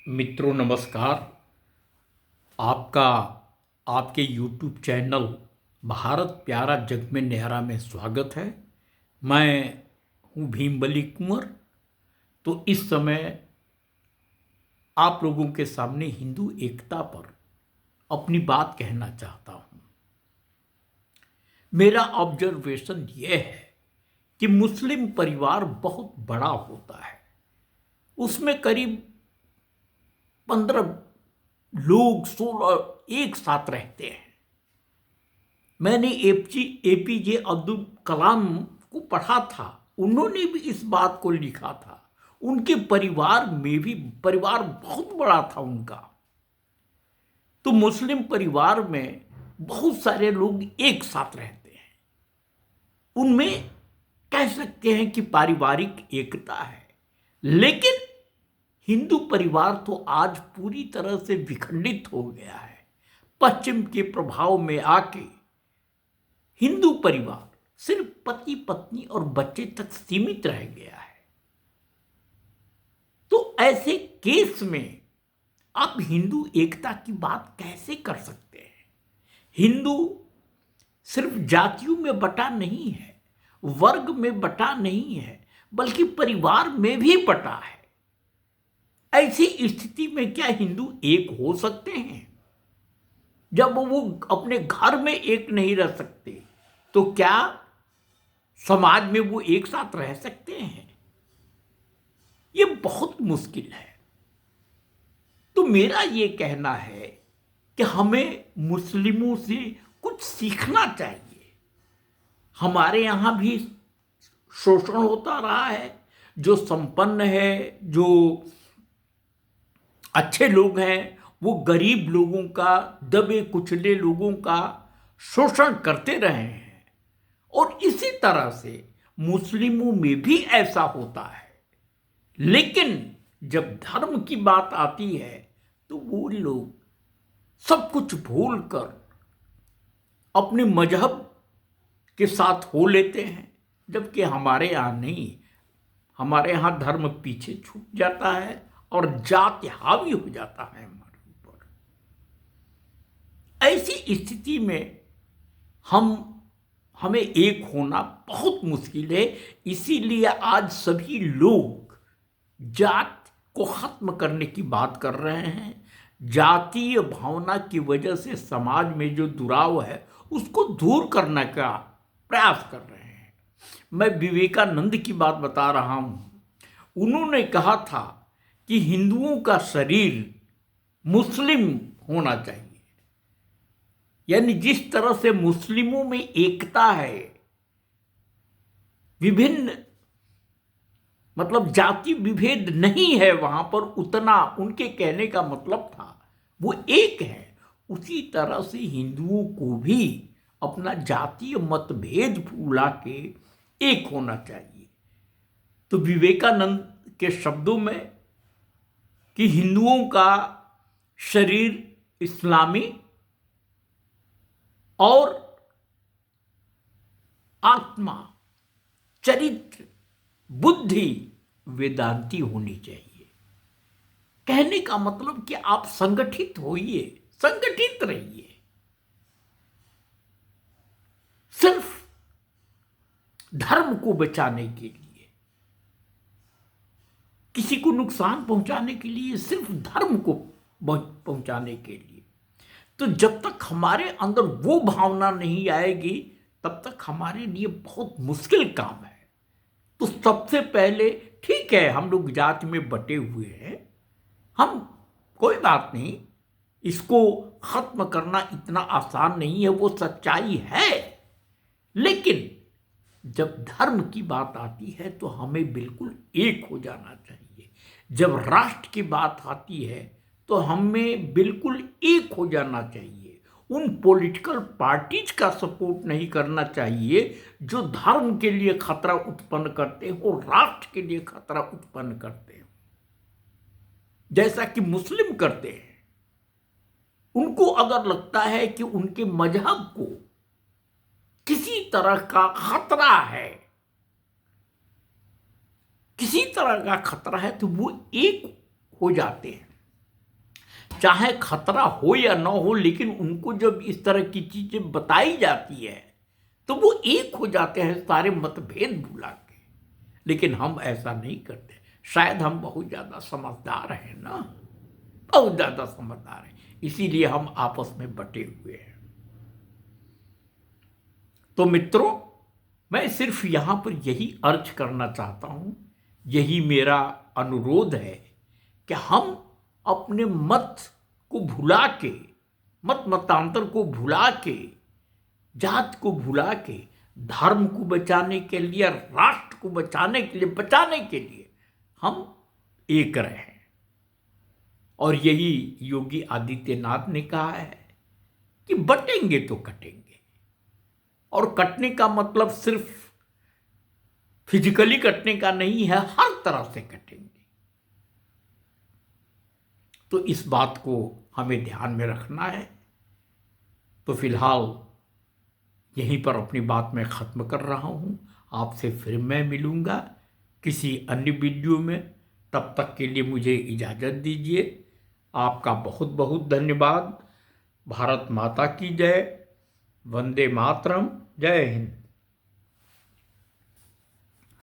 मित्रों नमस्कार। आपका आपके YouTube चैनल भारत प्यारा जग में न्यारा में स्वागत है। मैं हूँ भीमबली कुंवर। तो इस समय आप लोगों के सामने हिंदू एकता पर अपनी बात कहना चाहता हूँ। मेरा ऑब्जर्वेशन यह है कि मुस्लिम परिवार बहुत बड़ा होता है। उसमें करीब 15 लोग 16 एक साथ रहते हैं। मैंने एपीजे अब्दुल कलाम को पढ़ा था, उन्होंने भी इस बात को लिखा था। उनके परिवार में भी परिवार बहुत बड़ा था उनका। तो मुस्लिम परिवार में बहुत सारे लोग एक साथ रहते हैं। उनमें कह सकते हैं कि पारिवारिक एकता है। लेकिन हिंदू परिवार तो आज पूरी तरह से विखंडित हो गया है। पश्चिम के प्रभाव में आके हिंदू परिवार सिर्फ पति पत्नी और बच्चे तक सीमित रह गया है। तो ऐसे केस में आप हिंदू एकता की बात कैसे कर सकते हैं? हिंदू सिर्फ जातियों में बटा नहीं है, वर्ग में बटा नहीं है, बल्कि परिवार में भी बटा है। ऐसी स्थिति में क्या हिंदू एक हो सकते हैं? जब वो अपने घर में एक नहीं रह सकते तो क्या समाज में वो एक साथ रह सकते हैं? ये बहुत मुश्किल है। तो मेरा ये कहना है कि हमें मुस्लिमों से कुछ सीखना चाहिए। हमारे यहां भी शोषण होता रहा है। जो संपन्न है, जो अच्छे लोग हैं, वो गरीब लोगों का, दबे कुचले लोगों का शोषण करते रहे हैं। और इसी तरह से मुस्लिमों में भी ऐसा होता है। लेकिन जब धर्म की बात आती है तो वो लोग सब कुछ भूलकर अपने मजहब के साथ हो लेते हैं। जबकि हमारे यहाँ नहीं, हमारे यहाँ धर्म पीछे छूट जाता है और जाति हावी हो जाता है हमारे ऊपर। ऐसी स्थिति में हमें एक होना बहुत मुश्किल है। इसीलिए आज सभी लोग जात को खत्म करने की बात कर रहे हैं। जातीय भावना की वजह से समाज में जो दुराव है उसको दूर करने का प्रयास कर रहे हैं। मैं विवेकानंद की बात बता रहा हूं। उन्होंने कहा था कि हिंदुओं का शरीर मुस्लिम होना चाहिए। यानी जिस तरह से मुस्लिमों में एकता है, विभिन्न मतलब जाति विभेद नहीं है वहां पर उतना, उनके कहने का मतलब था वो एक है। उसी तरह से हिंदुओं को भी अपना जातीय मतभेद भुला के एक होना चाहिए। तो विवेकानंद के शब्दों में कि हिंदुओं का शरीर इस्लामी और आत्मा, चरित्र, बुद्धि वेदांती होनी चाहिए। कहने का मतलब कि आप संगठित होइए, संगठित रहिए। सिर्फ धर्म को बचाने के लिए, किसी को नुकसान पहुंचाने के लिए, सिर्फ धर्म को पहुंचाने के लिए। तो जब तक हमारे अंदर वो भावना नहीं आएगी तब तक हमारे लिए बहुत मुश्किल काम है। तो सबसे पहले ठीक है, हम लोग जाति में बटे हुए हैं, हम कोई बात नहीं, इसको खत्म करना इतना आसान नहीं है, वो सच्चाई है। लेकिन जब धर्म की बात आती है तो हमें बिल्कुल एक हो जाना चाहिए। जब राष्ट्र की बात आती है तो हमें बिल्कुल एक हो जाना चाहिए। उन पॉलिटिकल पार्टीज का सपोर्ट नहीं करना चाहिए जो धर्म के लिए खतरा उत्पन्न करते हो, राष्ट्र के लिए खतरा उत्पन्न करते हो, जैसा कि मुस्लिम करते हैं। उनको अगर लगता है कि उनके मजहब को किसी तरह का खतरा है, किसी तरह का खतरा है, तो वो एक हो जाते हैं। चाहे खतरा हो या ना हो, लेकिन उनको जब इस तरह की चीजें बताई जाती है तो वो एक हो जाते हैं सारे मतभेद भुला के। लेकिन हम ऐसा नहीं करते। शायद हम बहुत ज्यादा समझदार हैं ना, बहुत ज्यादा समझदार हैं, इसीलिए हम आपस में बटे हुए हैं। तो मित्रों, मैं सिर्फ यहां पर यही अर्ज करना चाहता हूं, यही मेरा अनुरोध है कि हम अपने मत को भुला के, मत मतांतर को भुला के, जात को भुला के, धर्म को बचाने के लिए, राष्ट्र को बचाने के लिए, बचाने के लिए हम एक रहें। और यही योगी आदित्यनाथ ने कहा है कि बटेंगे तो कटेंगे। और कटने का मतलब सिर्फ फिजिकली कटने का नहीं है, हर तरह से कटेंगे। तो इस बात को हमें ध्यान में रखना है। तो फिलहाल यहीं पर अपनी बात मैं ख़त्म कर रहा हूं। आपसे फिर मैं मिलूंगा किसी अन्य वीडियो में। तब तक के लिए मुझे इजाज़त दीजिए। आपका बहुत बहुत धन्यवाद। भारत माता की जय। वंदे मातरम। जय हिंद।